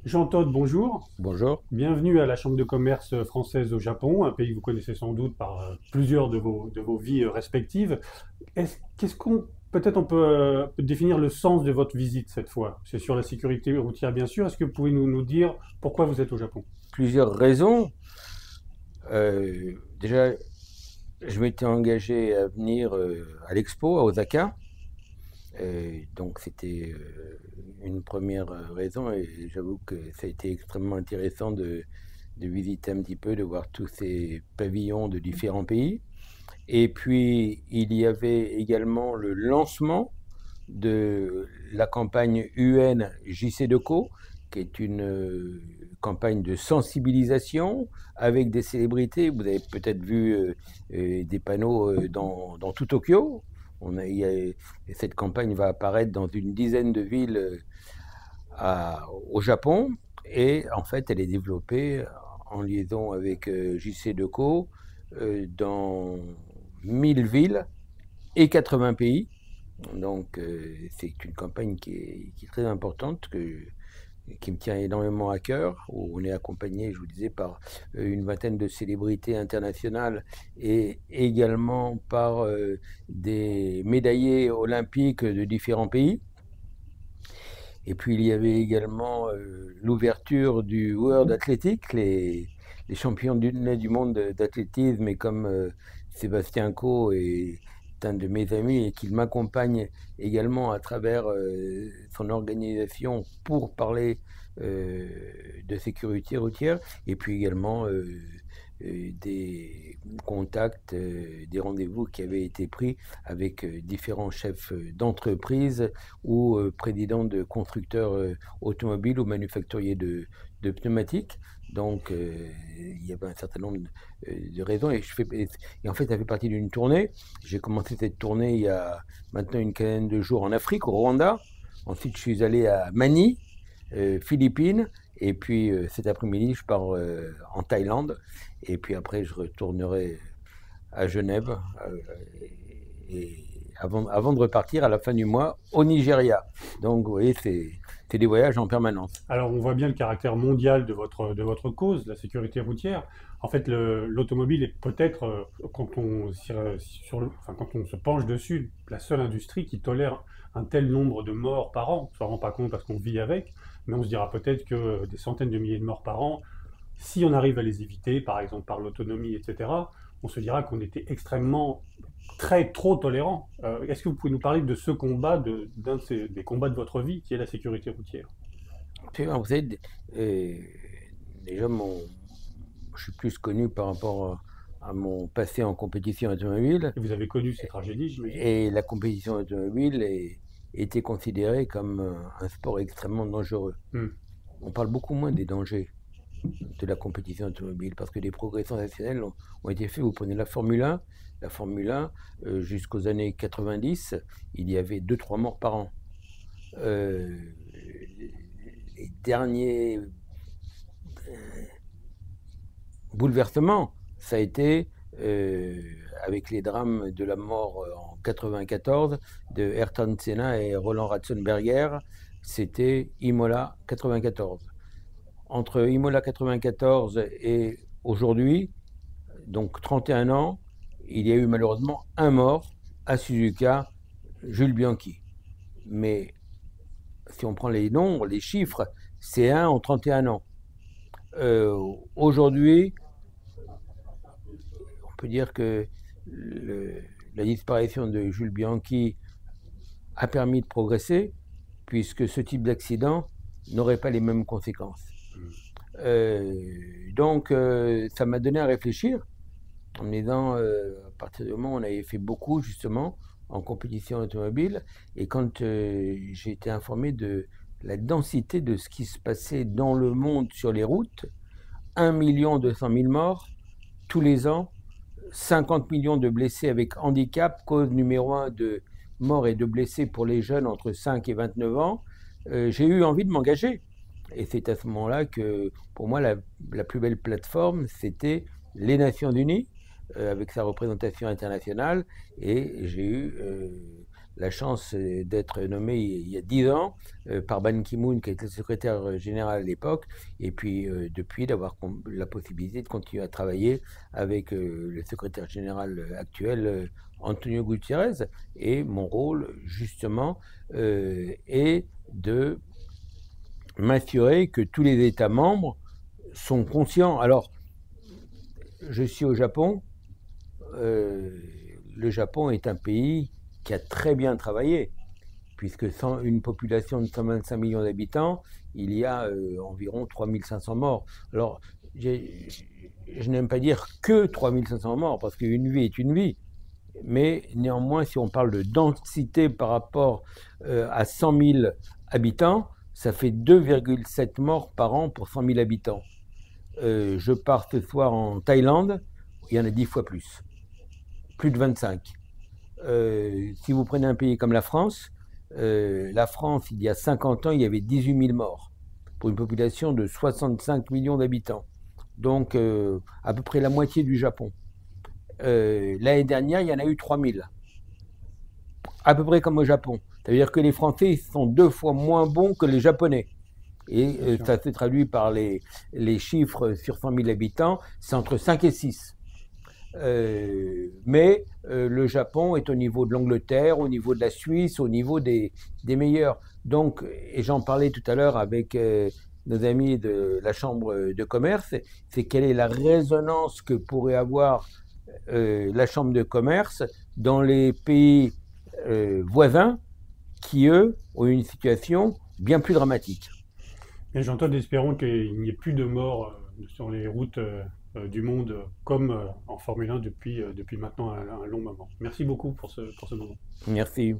Jean Todt, bonjour. Bonjour. Bienvenue à la Chambre de commerce française au Japon, un pays que vous connaissez sans doute par plusieurs de vos vies respectives. Qu'est-ce qu'on, peut-être on peut définir le sens de votre visite cette fois? C'est sur la sécurité routière, bien sûr. Est-ce que vous pouvez nous dire pourquoi vous êtes au Japon? Plusieurs raisons. Déjà, je m'étais engagé à venir à l'Expo à Osaka. Donc c'était une première raison et j'avoue que ça a été extrêmement intéressant de visiter un petit peu, de voir tous ces pavillons de différents pays. Et puis il y avait également le lancement de la campagne UN JC2Co, qui est une campagne de sensibilisation avec des célébrités. Vous avez peut-être vu des panneaux dans tout Tokyo. Cette campagne va apparaître dans une dizaine de villes au Japon. Et en fait, elle est développée en liaison avec JC2Co dans 1000 villes et 80 pays. Donc, c'est une campagne qui est très importante, qui me tient énormément à cœur. On est accompagné, je vous disais, par une vingtaine de célébrités internationales et également par des médaillés olympiques de différents pays. Et puis, il y avait également l'ouverture du World Athletic, les champions du monde d'athlétisme, et comme Sébastien Coe est un de mes amis et qu'il m'accompagne également à travers son organisation pour parler de sécurité routière, et puis également des contacts, des rendez-vous qui avaient été pris avec différents chefs d'entreprise ou présidents de constructeurs automobiles ou manufacturiers de pneumatiques. Donc, il y avait un certain nombre de raisons. Et en fait, ça fait partie d'une tournée. J'ai commencé cette tournée il y a maintenant une quinzaine de jours en Afrique, au Rwanda. Ensuite, je suis allé à Mani, Philippines. Et puis, cet après-midi, je pars en Thaïlande. Et puis après, je retournerai à Genève. Et avant de repartir à la fin du mois au Nigeria. Donc, vous voyez, c'est des voyages en permanence. Alors, on voit bien le caractère mondial de votre cause, la sécurité routière. En fait, l'automobile est peut-être, quand enfin, quand on se penche dessus, la seule industrie qui tolère un tel nombre de morts par an. On ne s'en rend pas compte parce qu'on vit avec, mais on se dira peut-être que des centaines de milliers de morts par an, si on arrive à les éviter, par exemple par l'autonomie, etc., on se dira qu'on était extrêmement, trop tolérant. Est-ce que vous pouvez nous parler de ce combat, des combats de votre vie, qui est la sécurité routière? Vous savez, euh, déjà, je suis plus connu par rapport à mon passé en compétition automobile. Et vous avez connu ces tragédies, j'imagine? Et la compétition automobile était considérée comme un sport extrêmement dangereux. Hmm. On parle beaucoup moins des dangers de la compétition automobile parce que des progrès sensationnels ont été faits. Vous prenez la Formule 1, jusqu'aux années 90, il y avait 2-3 morts par an. Euh, les derniers bouleversements, ça a été avec les drames de la mort en 94 de Ayrton Senna et Roland Ratzenberger. C'était Imola 94. Entre Imola 94 et aujourd'hui, donc 31 ans, il y a eu malheureusement un mort à Suzuka, Jules Bianchi. Mais si on prend les nombres, les chiffres, c'est un en 31 ans. Aujourd'hui, on peut dire que la disparition de Jules Bianchi a permis de progresser, puisque ce type d'accident n'aurait pas les mêmes conséquences. Ça m'a donné à réfléchir en me disant, à partir du moment où on avait fait beaucoup justement en compétition automobile, et quand j'ai été informé de la densité de ce qui se passait dans le monde sur les routes, 1 200 000 morts tous les ans, 50 millions de blessés avec handicap, cause numéro 1 de morts et de blessés pour les jeunes entre 5 et 29 ans, j'ai eu envie de m'engager. Et c'est à ce moment-là que, pour moi, la plus belle plateforme, c'était les Nations Unies, avec sa représentation internationale. Et j'ai eu la chance d'être nommé il y a 10 ans par Ban Ki-moon, qui était le secrétaire général à l'époque, et puis depuis d'avoir la possibilité de continuer à travailler avec le secrétaire général actuel, Antonio Gutiérrez. Et mon rôle, justement, est de m'assurer que tous les États membres sont conscients. Alors, je suis au Japon. Le Japon est un pays qui a très bien travaillé, puisque sans une population de 125 millions d'habitants, il y a environ 3500 morts. Alors, je n'aime pas dire que 3500 morts, parce qu'une vie est une vie. Mais néanmoins, si on parle de densité par rapport à 100 000 habitants, ça fait 2,7 morts par an pour 100 000 habitants. Je pars ce soir en Thaïlande, il y en a 10 fois plus de 25. Si vous prenez un pays comme la France, il y a 50 ans, il y avait 18 000 morts pour une population de 65 millions d'habitants. Donc, à peu près la moitié du Japon. L'année dernière, il y en a eu 3 000. À peu près comme au Japon. C'est-à-dire que les Français sont 2 fois moins bons que les Japonais. Et ça se traduit par les chiffres sur 100 000 habitants, c'est entre 5 et 6. Mais le Japon est au niveau de l'Angleterre, au niveau de la Suisse, au niveau des meilleurs. Donc, et j'en parlais tout à l'heure avec nos amis de la Chambre de commerce, c'est quelle est la résonance que pourrait avoir la Chambre de commerce dans les pays voisins qui, eux, ont une situation bien plus dramatique. Et j'entends, espérons qu'il n'y ait plus de morts sur les routes du monde comme en Formule 1 depuis maintenant un long moment. Merci beaucoup pour ce moment. Merci.